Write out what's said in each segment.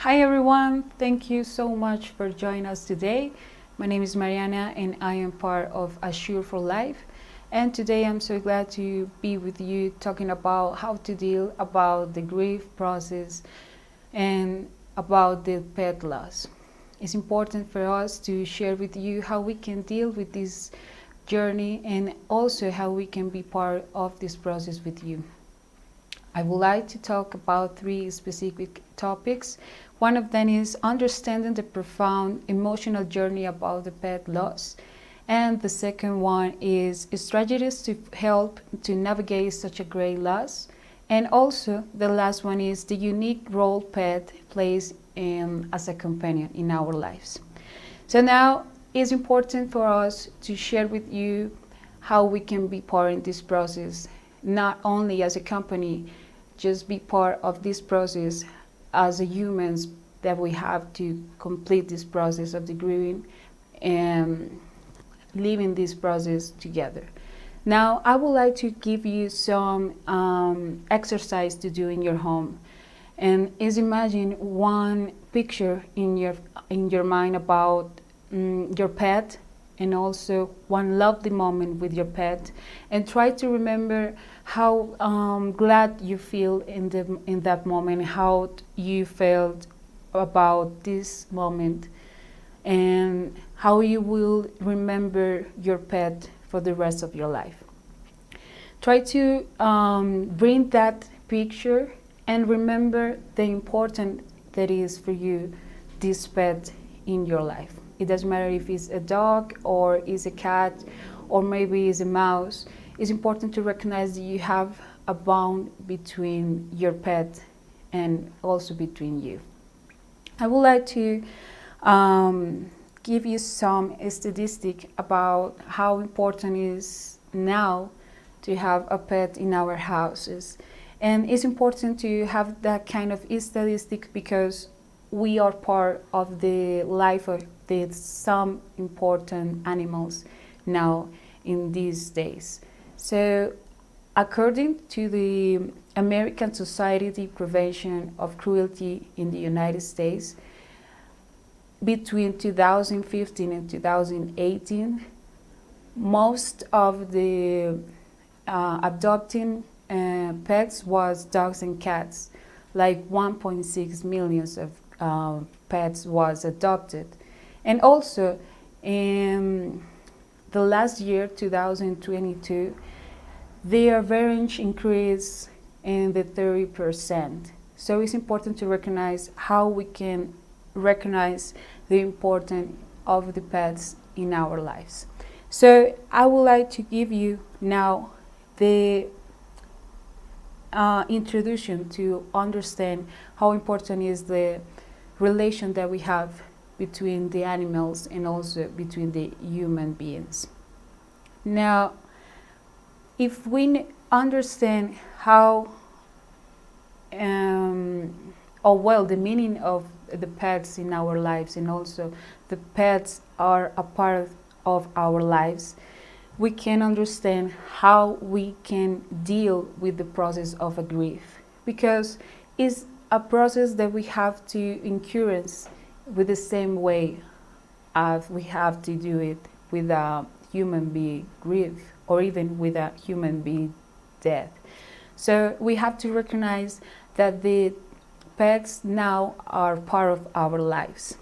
Hi everyone, thank you so much for joining us today. My name is Mariana and I am part of Assure for Life. And today I'm so glad to be with you talking about how to deal about the grief process and about the pet loss. It's important for us to share with you how we can deal with this journey and also how we can be part of this process with you. I would like to talk about three specific topics. One of them is understanding the profound emotional journey about the pet loss. And the second one is strategies to help to navigate such a great loss. And also the last one is the unique role pet plays as a companion in our lives. So now it's important for us to share with you how we can be part in this process, not only as a company, just be part of this process as a humans that we have to complete this process of the grieving and living this process together. Now, I would like to give you some exercise to do in your home, and is imagine one picture in your mind about your pet, and also one lovely moment with your pet, and try to remember how glad you feel in that moment, how you felt about this moment, and how you will remember your pet for the rest of your life. Try to bring that picture and remember the importance that is for you, this pet in your life. It doesn't matter if it's a dog or is a cat or maybe it's a mouse. It's important to recognize that you have a bond between your pet and also between you. I would like to give you some statistic about how important it is now to have a pet in our houses. And it's important to have that kind of statistic because we are part of the life of some important animals now in these days. So according to the American Society Prevention of Cruelty in the United States, between 2015 and 2018, most of the adopting pets was dogs and cats. Like 1.6 million of pets was adopted. And also in the last year, 2022, the average increase in the 30%. So it's important to recognize how we can recognize the importance of the pets in our lives. So I would like to give you now the introduction to understand how important is the relation that we have between the animals and also between the human beings. Now, if we understand how the meaning of the pets in our lives and also the pets are a part of our lives, we can understand how we can deal with the process of a grief, because it's a process that we have to endurance with the same way as we have to do it with a human being grief or even with a human being death. So we have to recognize that the pets now are part of our lives.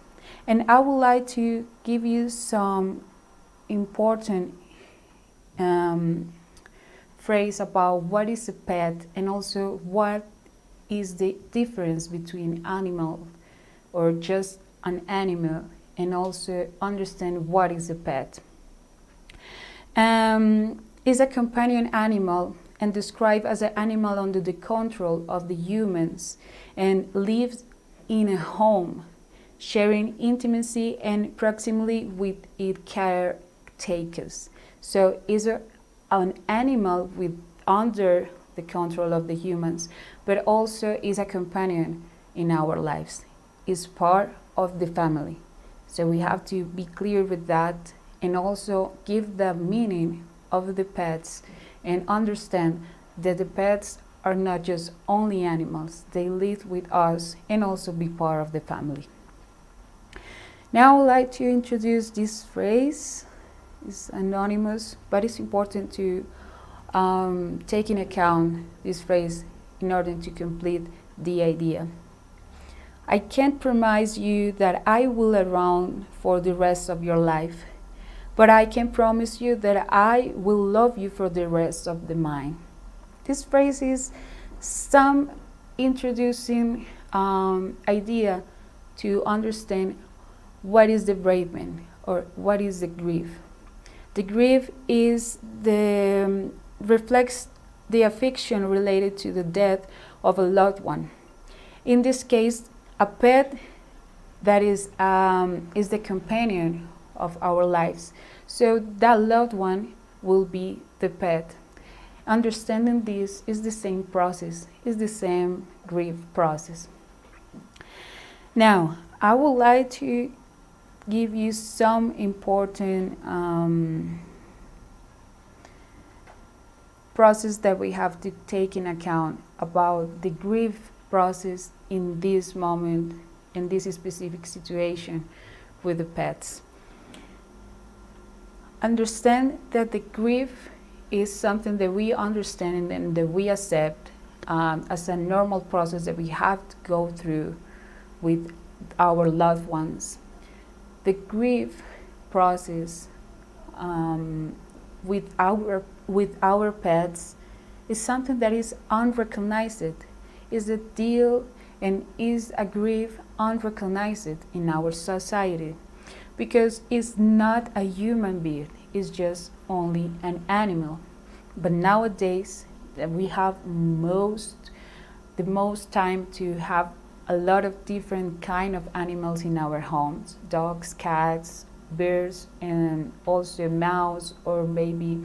And I would like to give you some important phrase about what is a pet and also what is the difference between animal or just an animal, and also understand what is a pet. Is a companion animal and described as an animal under the control of the humans and lives in a home, sharing intimacy and proximity with its caretakers. So is an animal under the control of the humans, but also is a companion in our lives, is part of the family. So we have to be clear with that and also give the meaning of the pets and understand that the pets are not just only animals. They live with us and also be part of the family. Now I would like to introduce this phrase. It's anonymous, but it's important to take into account this phrase in order to complete the idea. I can't promise you that I will be around for the rest of your life, but I can promise you that I will love you for the rest of the mine. This phrase is some introducing idea to understand what is the bereavement or what is the grief. The grief is reflects the affection related to the death of a loved one. In this case, a pet that is the companion of our lives. So that loved one will be the pet. Understanding this is the same process, is the same grief process. Now, I would like to give you some important process that we have to take in account about the grief process in this moment, in this specific situation with the pets. Understand that the grief is something that we understand and that we accept as a normal process that we have to go through with our loved ones. The grief process with our pets is something that is unrecognized, is a deal and is a grief unrecognized in our society, because it's not a human being, it's just only an animal. But nowadays that we have the most time to have a lot of different kind of animals in our homes: dogs, cats, birds, and also mouse, or maybe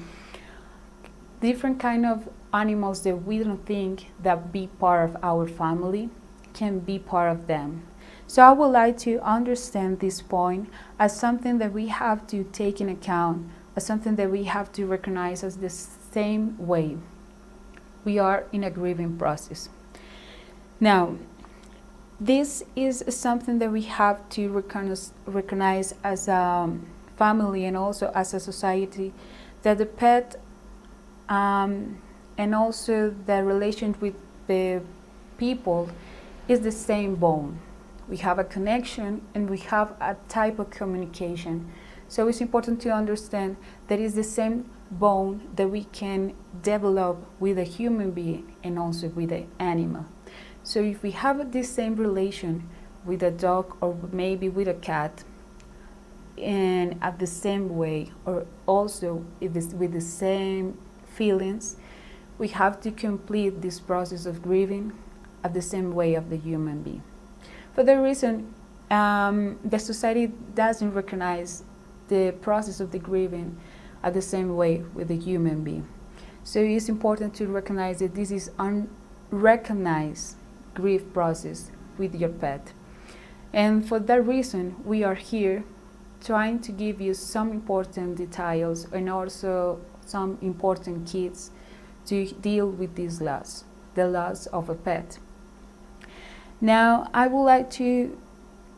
different kind of animals that we don't think that be part of our family can be part of them. So I would like to understand this point as something that we have to take in account, as something that we have to recognize as the same way we are in a grieving process. Now, this is something that we have to recognize as a family and also as a society, that the pet and also the relation with the people is the same bone. We have a connection and we have a type of communication. So it's important to understand that it's the same bone that we can develop with a human being and also with an animal. So if we have the same relation with a dog or maybe with a cat, and at the same way, or also with the same feelings, we have to complete this process of grieving at the same way of the human being. For that reason, the society doesn't recognize the process of the grieving at the same way with the human being. So it's important to recognize that this is unrecognized grief process with your pet. And for that reason, we are here trying to give you some important details and also some important kits to deal with this loss, the loss of a pet. Now, I would like to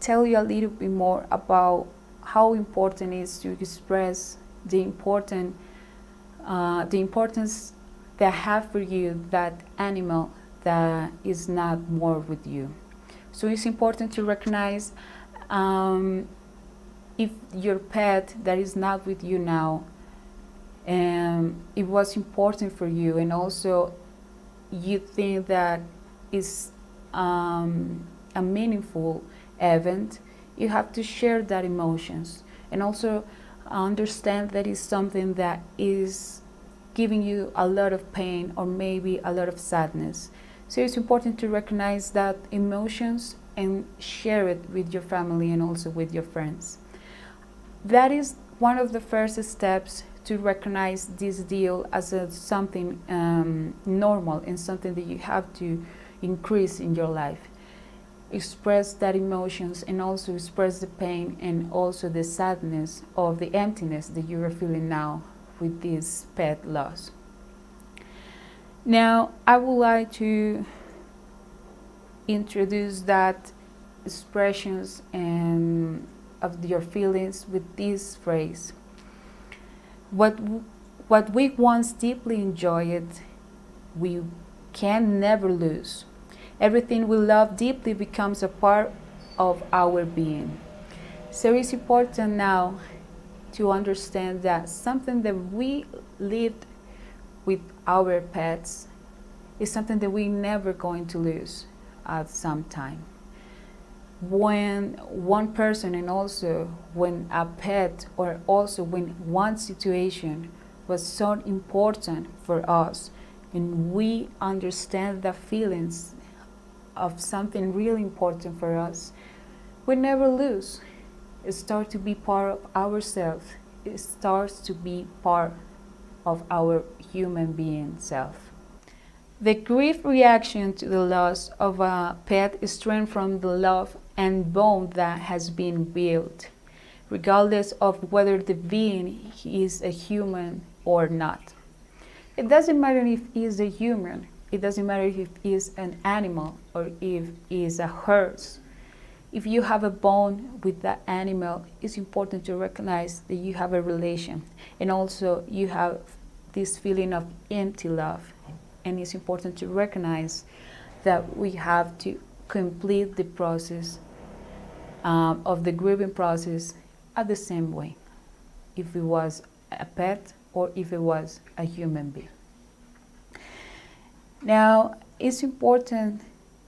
tell you a little bit more about how important it is to express the importance that have for you that animal that is not more with you. So it's important to recognize if your pet that is not with you now, it was important for you, and also you think that is a meaningful event, you have to share that emotions and also understand that is something that is giving you a lot of pain or maybe a lot of sadness. So it's important to recognize that emotions and share it with your family and also with your friends. That is one of the first steps to recognize this deal as something normal and something that you have to increase in your life. Express that emotions and also express the pain and also the sadness of the emptiness that you are feeling now with this pet loss. Now, I would like to introduce that expressions and of your feelings with this phrase. What what we once deeply enjoyed, we can never lose. Everything we love deeply becomes a part of our being. So it's important now to understand that something that we lived with our pets is something that we're never going to lose at some time. When one person, and also when a pet, or also when one situation was so important for us, and we understand the feelings of something really important for us, we never lose. It starts to be part of ourselves. It starts to be part of our human being self. The grief reaction to the loss of a pet is strength from the love and bond that has been built, regardless of whether the being is a human or not. It doesn't matter if he is a human, it doesn't matter if he is an animal or if he is a horse. If you have a bond with that animal, it's important to recognize that you have a relation, and also you have this feeling of empty love. And it's important to recognize that we have to complete the process of the grieving process at the same way, if it was a pet or if it was a human being. Now, it's important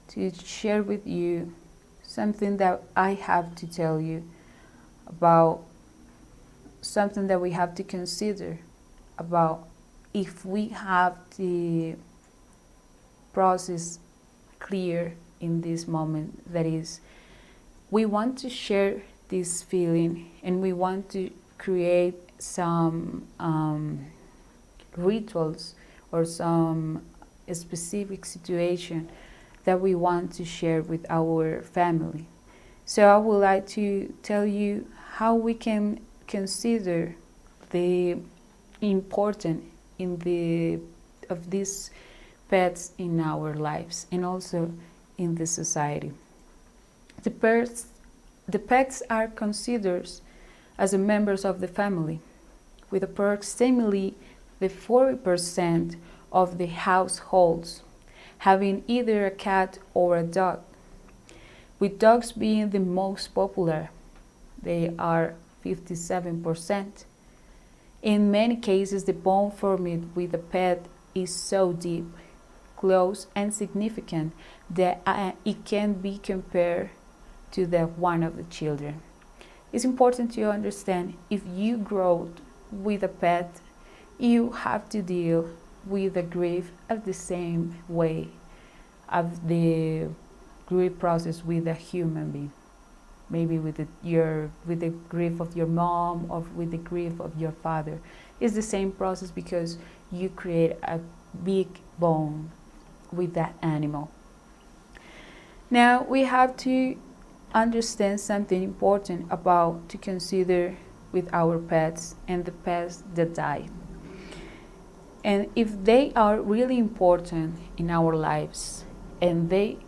to share with you something that I have to tell you about, something that we have to consider about if we have the process clear in this moment. That is, we want to share this feeling and we want to create some rituals or some specific situation that we want to share with our family. So I would like to tell you how we can consider the important of these pets in our lives and also in the society. The pets are considered as members of the family, with approximately the 40% of the households having either a cat or a dog, with dogs being the most popular. They are 57%. In many cases, the bond formed with the pet is so deep, close, and significant that it can be compared to the one of the children. It's important to understand if you grow with a pet, you have to deal with the grief of the same way of the grief process with a human being. Maybe with the grief of your mom or with the grief of your father. It's the same process because you create a big bond with that animal. Now we have to understand something important about to consider with our pets and the pets that die. And if they are really important in our lives and they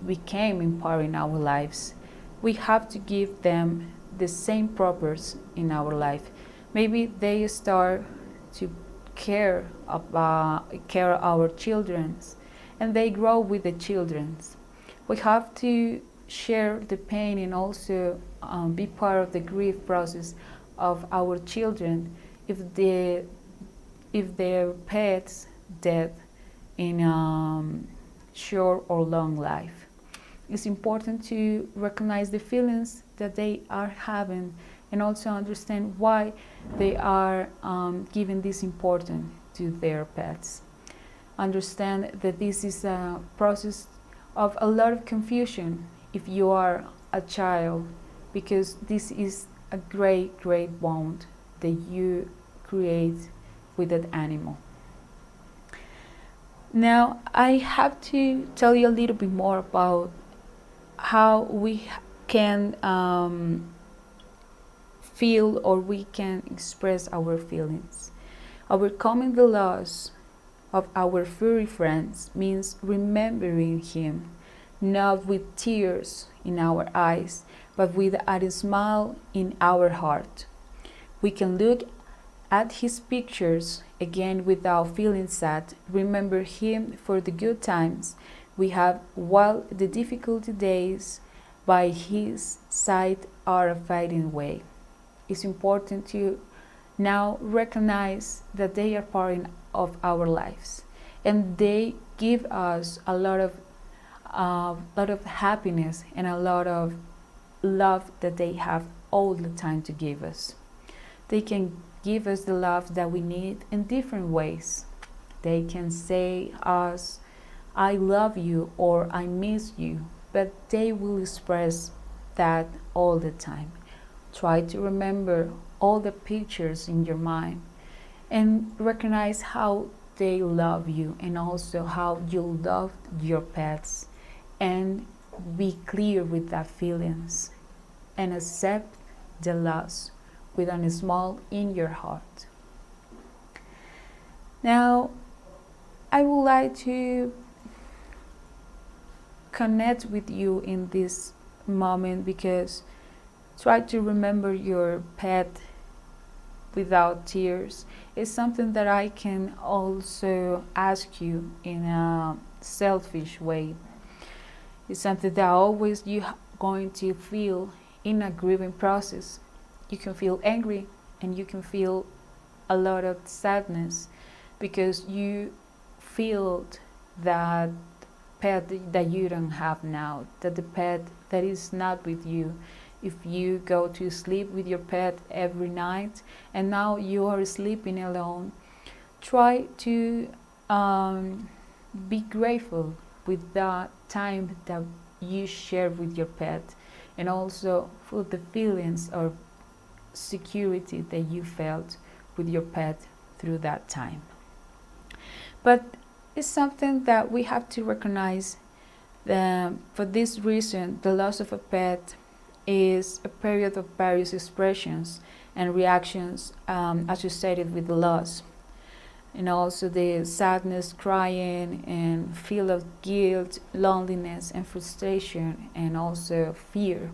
became important in our lives, we have to give them the same purpose in our life. Maybe they start to care our children's, and they grow with the children's. We have to share the pain and also be part of the grief process of our children if their pets dead in short or long life. It's important to recognize the feelings that they are having and also understand why they are giving this importance to their pets. Understand that this is a process of a lot of confusion if you are a child, because this is a great, great bond that you create with that animal. Now, I have to tell you a little bit more about how we can feel or we can express our feelings. Overcoming the loss of our furry friends means remembering him, not with tears in our eyes, but with a smile in our heart. We can look at his pictures again without feeling sad, remember him for the good times we have while the difficult days by his side are fading away. It's important to now recognize that they are part of our lives and they give us a lot of happiness and a lot of love that they have all the time to give us. They can give us the love that we need in different ways. They can say us, I love you or I miss you, but they will express that all the time. Try to remember all the pictures in your mind and recognize how they love you and also how you love your pets, and be clear with that feelings and accept the loss with a smile in your heart. Now, I would like to connect with you in this moment because try to remember your pet without tears is something that I can also ask you in a selfish way. It's something that always you going to feel in a grieving process. You can feel angry and you can feel a lot of sadness because you feel that pet that you don't have now, that the pet that is not with you. If you go to sleep with your pet every night and now you are sleeping alone, try to be grateful with the time that you share with your pet and also for the feelings of security that you felt with your pet through that time. But it's something that we have to recognize that for this reason, the loss of a pet is a period of various expressions and reactions associated with the loss. And also the sadness, crying, and feel of guilt, loneliness, and frustration, and also fear.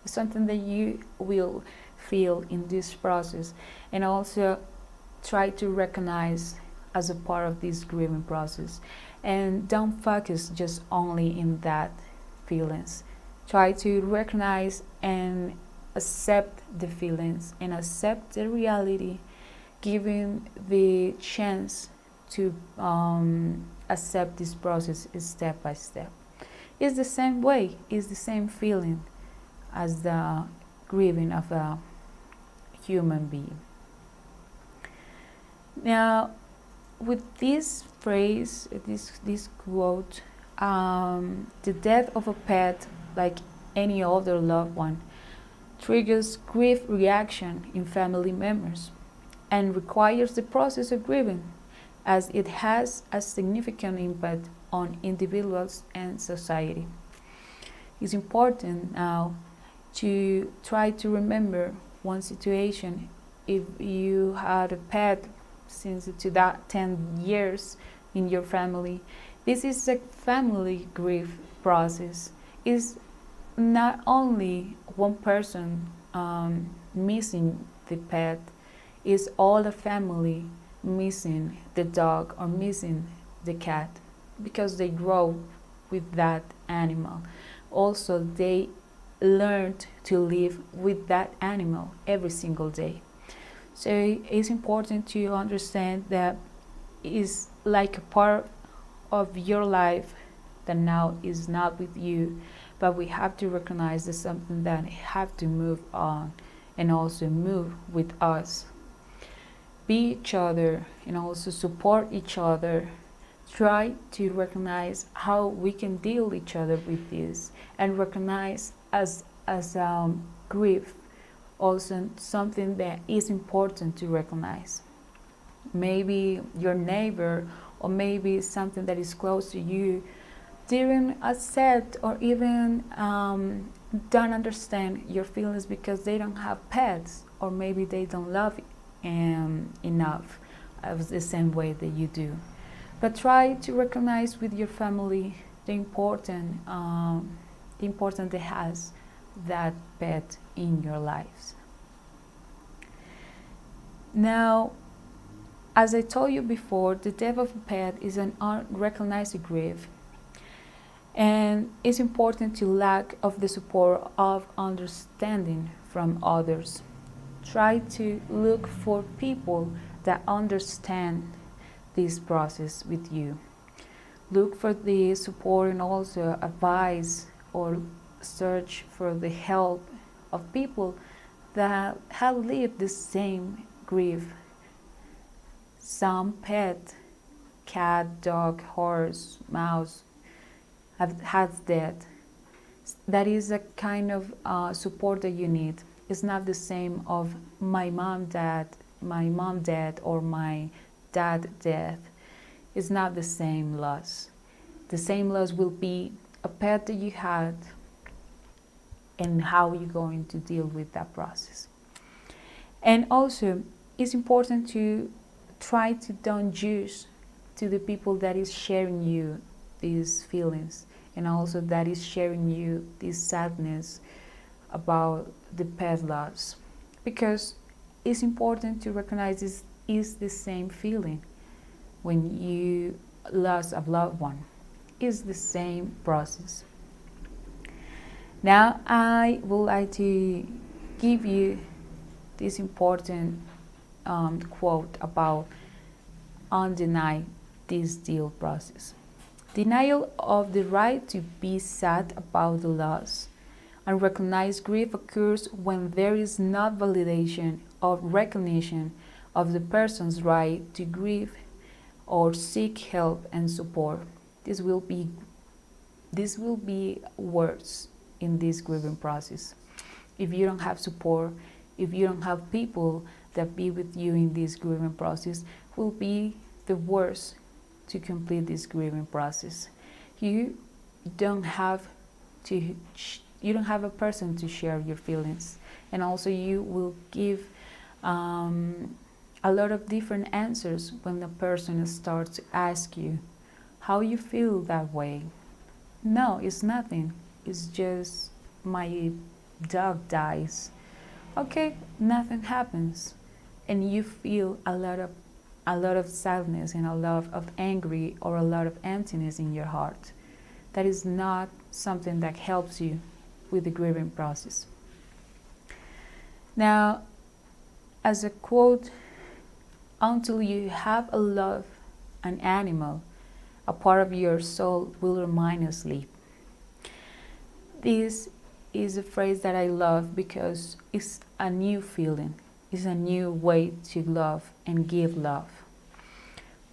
It's something that you will feel in this process, and also try to recognize as a part of this grieving process. And don't focus just only in that feelings. Try to recognize and accept the feelings and accept the reality, giving the chance to accept this process step by step. It's the same way, it's the same feeling as the grieving of a human being. Now, with this phrase, this quote, the death of a pet, like any other loved one, triggers grief reaction in family members and requires the process of grieving, as it has a significant impact on individuals and society. It's important now to try to remember one situation. If you had a pet since to that 10 years in your family, this is a family grief process. It's not only one person missing the pet, it's all the family missing the dog or missing the cat because they grow with that animal. Also, they learned to live with that animal every single day. So it's important to understand that it's like a part of your life that now is not with you, but we have to recognize that something that have to move on and also move with us. Be each other and also support each other. Try to recognize how we can deal each other with this and recognize as grief also something that is important to recognize. Maybe your neighbor or maybe something that is close to you didn't accept or even don't understand your feelings because they don't have pets, or maybe they don't love enough of the same way that you do. But try to recognize with your family the importance it has that pet in your lives. Now, as I told you before, the death of a pet is an unrecognized grief, and it's important to lack of the support of understanding from others. Try to look for people that understand this process with you. Look for the support and also advice, or search for the help of people that have lived the same grief. Some pet, cat, dog, horse, mouse, has death. That is a kind of support that you need. It's not the same of my mom dead, or my dad death. It's not the same loss. The same loss will be a pet that you had, and how you're going to deal with that process. And also, it's important to try to don't judge to the people that is sharing you these feelings, and also that is sharing you this sadness about the pet loss, because it's important to recognize this is the same feeling when you lost a loved one. It's the same process. Now I would like to give you this important quote about undenied this deal process. Denial of the right to be sad about the loss. Unrecognized grief occurs when there is not validation or recognition of the person's right to grieve or seek help and support. This will be worse in this grieving process. If you don't have support, if you don't have people that be with you in this grieving process, will be the worst to complete this grieving process. You don't have a person to share your feelings, and also you will give a lot of different answers when the person starts to ask you how you feel that way. No, it's nothing. It's just my dog dies. Okay, nothing happens, and you feel a lot of sadness and a lot of angry or a lot of emptiness in your heart. That is not something that helps you with the grieving process. Now, as a quote, until you have a love an animal, a part of your soul will remain asleep. This is a phrase that I love because it's a new feeling. It's a new way to love and give love.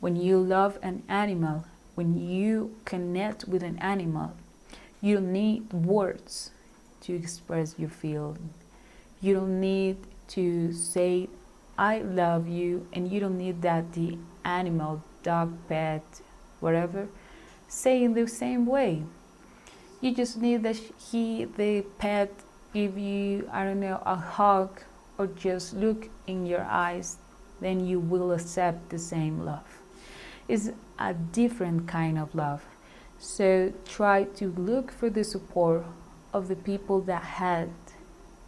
When you love an animal, when you connect with an animal, you don't need words to express your feeling. You don't need to say, I love you, and you don't need that the animal, dog, pet, whatever, say in the same way. You just need that the pet, give you, I don't know, a hug, or just look in your eyes, then you will accept the same love. It's a different kind of love. So try to look for the support of the people that had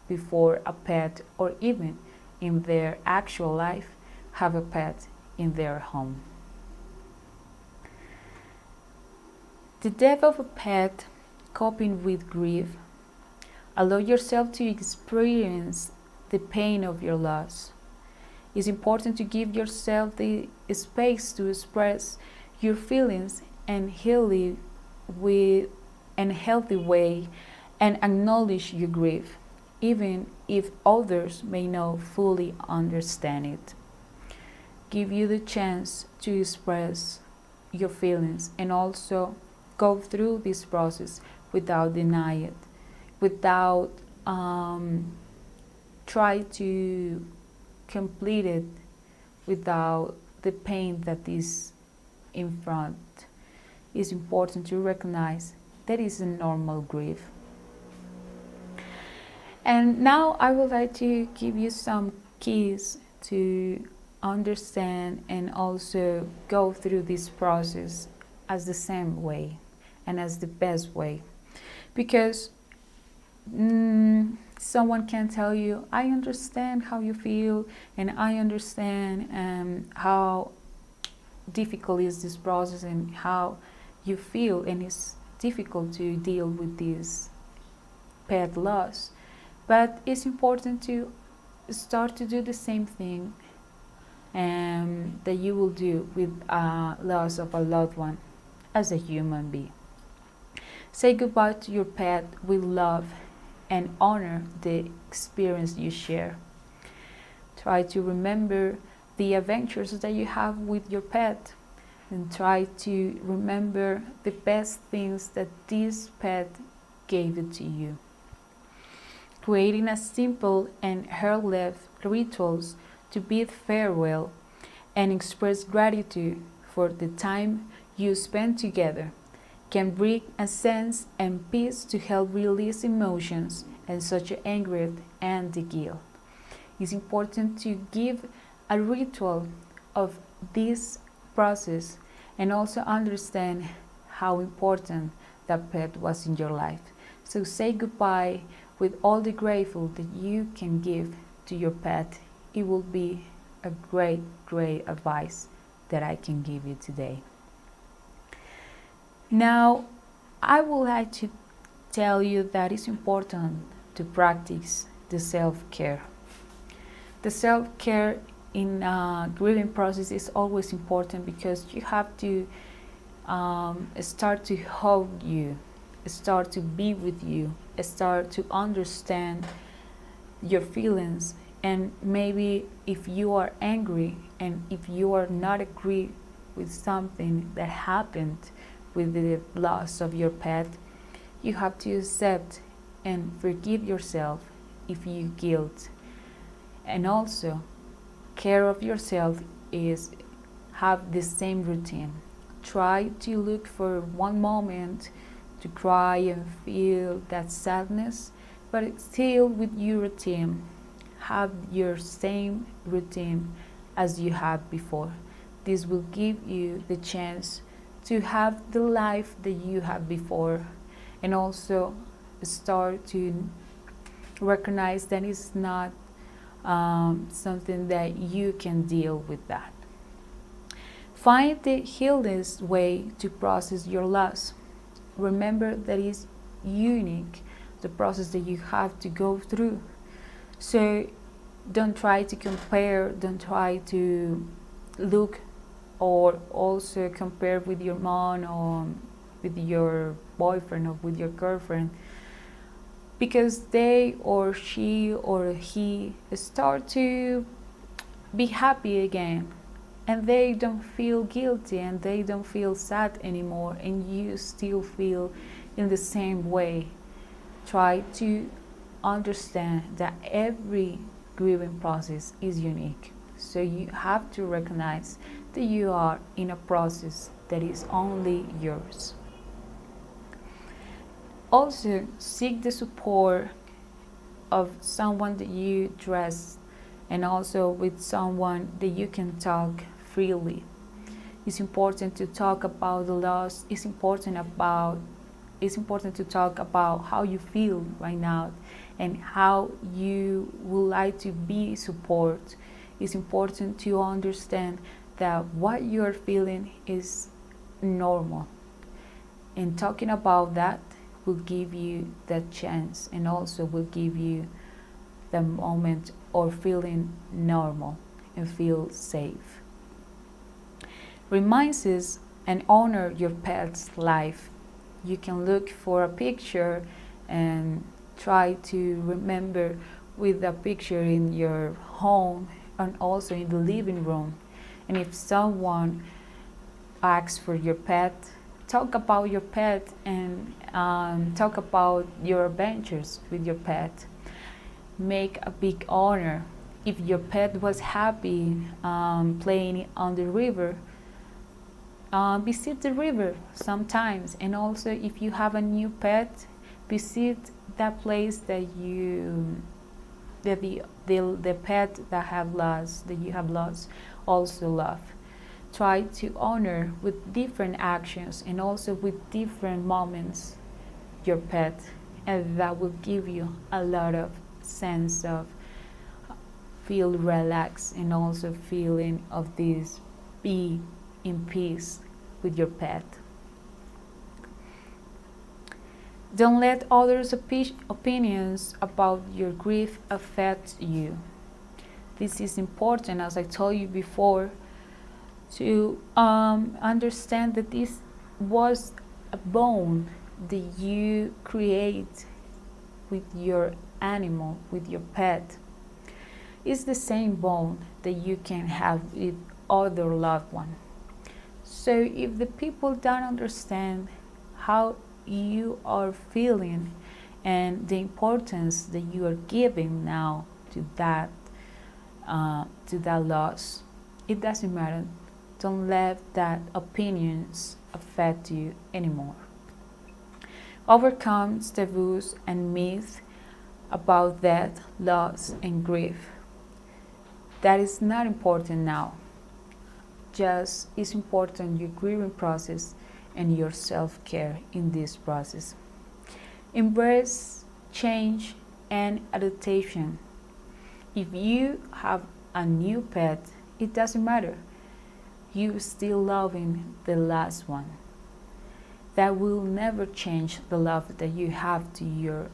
before a pet, or even in their actual life have a pet in their home. The death of a pet, coping with grief. Allow yourself to experience the pain of your loss. It's important to give yourself the space to express your feelings and heal with a healthy way, and acknowledge your grief, even if others may not fully understand it. Give you the chance to express your feelings, and also go through this process without denying it, without try to complete it without the pain that is in front. It's important to recognize that is a normal grief. And now I would like to give you some keys to understand and also go through this process as the same way and as the best way. Because someone can tell you, I understand how you feel, and I understand how difficult is this process and how you feel, and it's difficult to deal with this pet loss. But it's important to start to do the same thing that you will do with loss of a loved one as a human being. Say goodbye to your pet with love and honor the experience you share. Try to remember the adventures that you have with your pet, and try to remember the best things that this pet gave it to you. Creating a simple and heartless rituals to bid farewell and express gratitude for the time you spent together can bring a sense and peace to help release emotions and such anger and the guilt. It's important to give a ritual of this process and also understand how important that pet was in your life. So say goodbye with all the grateful that you can give to your pet. It will be a great advice that I can give you today. Now, I would like to tell you that it's important to practice the self-care. The self-care in grieving process is always important, because you have to start to hug you, start to be with you, start to understand your feelings. And maybe if you are angry and if you are not agree with something that happened with the loss of your pet, you have to accept and forgive yourself if you guilt. And also, care of yourself is have the same routine. Try to look for one moment to cry and feel that sadness, but still with your routine. Have your same routine as you had before. This will give you the chance to have the life that you had before, and also start to recognize that it's not something that you can deal with that. Find the healthiest way to process your loss. Remember that it's unique, the process that you have to go through. So don't try to compare, don't try to look or also compare with your mom or with your boyfriend or with your girlfriend, because they or she or he start to be happy again, and they don't feel guilty and they don't feel sad anymore, and you still feel in the same way. Try to understand that every grieving process is unique. So you have to recognize that you are in a process that is only yours. Also, seek the support of someone that you trust, and also with someone that you can talk freely. It's important to talk about the loss. It's important to talk about how you feel right now and how you would like to be supported. It's important to understand that what you're feeling is normal, and talking about that will give you that chance and also will give you the moment of feeling normal and feel safe. Reminds us and honor your pet's life. You can look for a picture and try to remember with a picture in your home and also in the living room. And if someone asks for your pet, talk about your pet and talk about your adventures with your pet. Make a big honor. If your pet was happy playing on the river, visit the river sometimes. And also, if you have a new pet, visit that place that you that the pet that you have lost also love. Try to honor with different actions and also with different moments your pet, and that will give you a lot of sense of feel relaxed and also feeling of this be in peace with your pet. Don't let others' opinions about your grief affect you. This is important, as I told you before, to understand that this was a bond that you create with your animal, with your pet. It's the same bond that you can have with other loved one. So if the people don't understand how you are feeling and the importance that you are giving now to that loss, it doesn't matter. Don't let that opinions affect you anymore. Overcome taboos and myths about death, loss, and grief. That is not important now. Just is important your grieving process and your self-care in this process. Embrace change and adaptation. If you have a new pet, it doesn't matter. You still loving the last one. That will never change the love that you have to your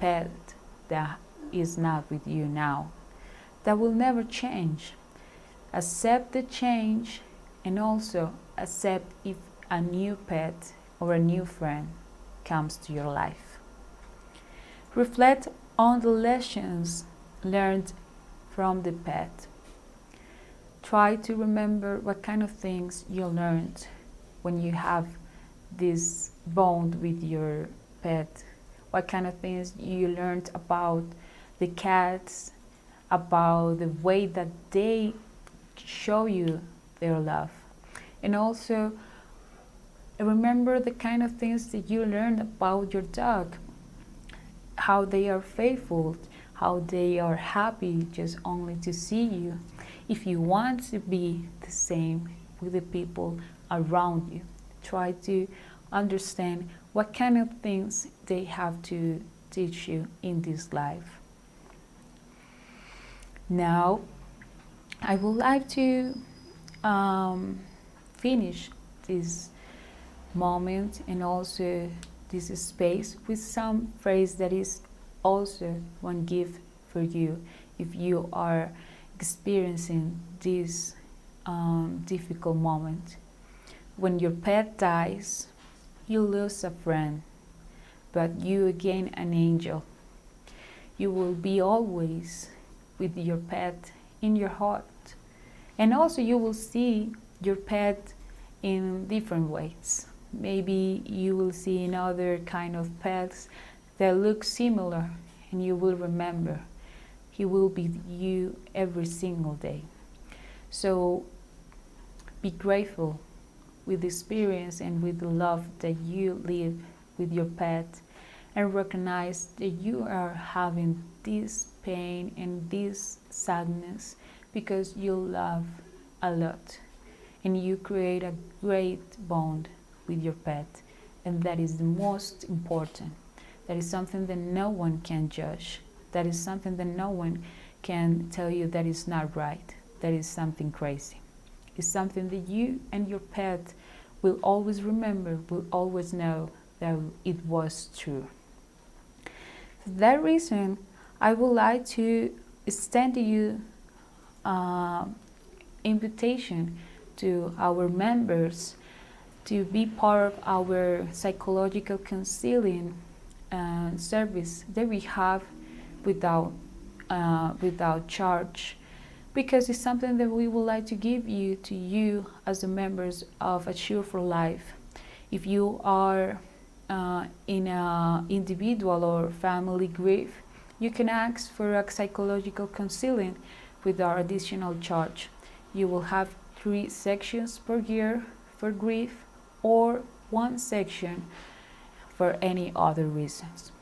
pet that is not with you now. That will never change. Accept the change and also accept if a new pet or a new friend comes to your life. Reflect on the lessons learned from the pet. Try to remember what kind of things you learned when you have this bond with your pet. What kind of things you learned about the cats, about the way that they show you their love. And also remember the kind of things that you learned about your dog, how they are faithful, how they are happy just only to see you. If you want to be the same with the people around you, try to understand what kind of things they have to teach you in this life. Now, I would like to finish this moment and also this space with some phrase that is also one gift for you if you are experiencing this difficult moment. When your pet dies, you lose a friend, but you gain an angel. You will be always with your pet in your heart. And also you will see your pet in different ways. Maybe you will see another kind of pets that look similar, and you will remember he will be you every single day. So be grateful with the experience and with the love that you live with your pet, and recognize that you are having this pain and this sadness because you love a lot and you create a great bond with your pet, and that is the most important. That is something that no one can judge. That is something that no one can tell you that is not right. That is something crazy. It's something that you and your pet will always remember, will always know that it was true. For that reason, I would like to extend to you invitation to our members to be part of our psychological counseling service that we have without charge, because it's something that we would like to give you to you as the members of Assure for Life. If you are in an individual or family grief, you can ask for a psychological counseling with our additional charge. You will have 3 sections per year for grief, or 1 section for any other reasons.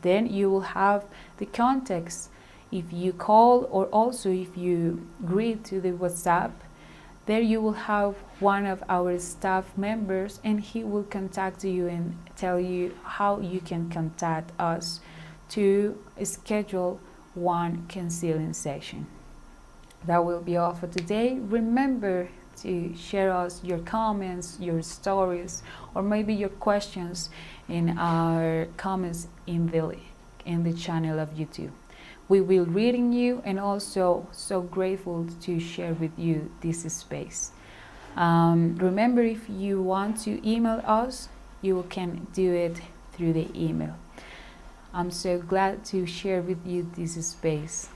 Then you will have the context. If you call or also if you greet to the WhatsApp, there you will have one of our staff members and he will contact you and tell you how you can contact us to schedule one counseling session. That will be all for today. Remember to share us your comments, your stories, or maybe your questions in our comments in the channel of YouTube. We will reading you and also so grateful to share with you this space. Remember, if you want to email us, you can do it through the email. I'm so glad to share with you this space.